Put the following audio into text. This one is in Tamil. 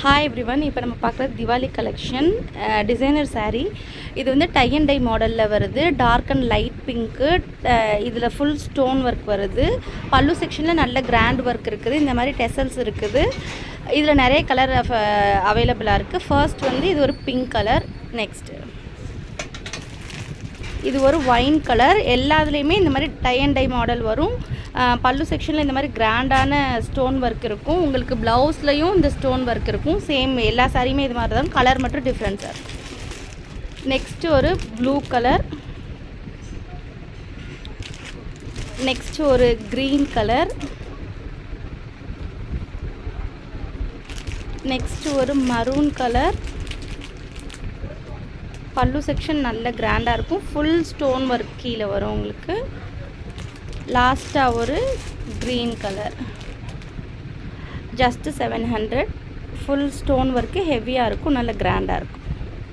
Hi everyone. இப்போ நம்ம பார்க்குறது திவாலி கலெக்ஷன் டிசைனர் saree. இது வந்து டை அண்ட் டை மாடலில் வருது. Dark and light pink. இதில் ஃபுல் ஸ்டோன் ஒர்க் வருது. பல்லு செக்ஷனில் நல்ல கிராண்ட் ஒர்க் இருக்குது. இந்த மாதிரி டெசல்ஸ் இருக்குது. இதில் நிறைய கலர் அவைலபிளாக இருக்குது. ஃபர்ஸ்ட் வந்து இது ஒரு பிங்க் கலர். நெக்ஸ்ட்டு இது ஒரு ஒயின் கலர். எல்லாத்துலேயுமே இந்த மாதிரி டை அண்ட் டை மாடல் வரும். பல்லு செக்ஷனில் இந்த மாதிரி கிராண்டான ஸ்டோன் ஒர்க் இருக்கும். உங்களுக்கு ப்ளவுஸ்லையும் இந்த ஸ்டோன் ஒர்க் இருக்கும். சேம் எல்லா சாரியுமே இது மாதிரி தான். கலர் மட்டும் டிஃப்ரென்ஸாக இருக்கும். நெக்ஸ்ட்டு ஒரு ப்ளூ கலர். நெக்ஸ்ட்டு ஒரு க்ரீன் கலர். நெக்ஸ்ட்டு ஒரு மரூன் கலர். பல்லு செக்ஷன் நல்ல கிராண்டாக இருக்கும். ஃபுல் ஸ்டோன் ஒர்க் கீழே வரும் உங்களுக்கு. லாஸ்ட்டாக ஒரு green colour. Just 700. Full stone work ஹெவியாக இருக்கும். நல்ல கிராண்டாக இருக்கும்.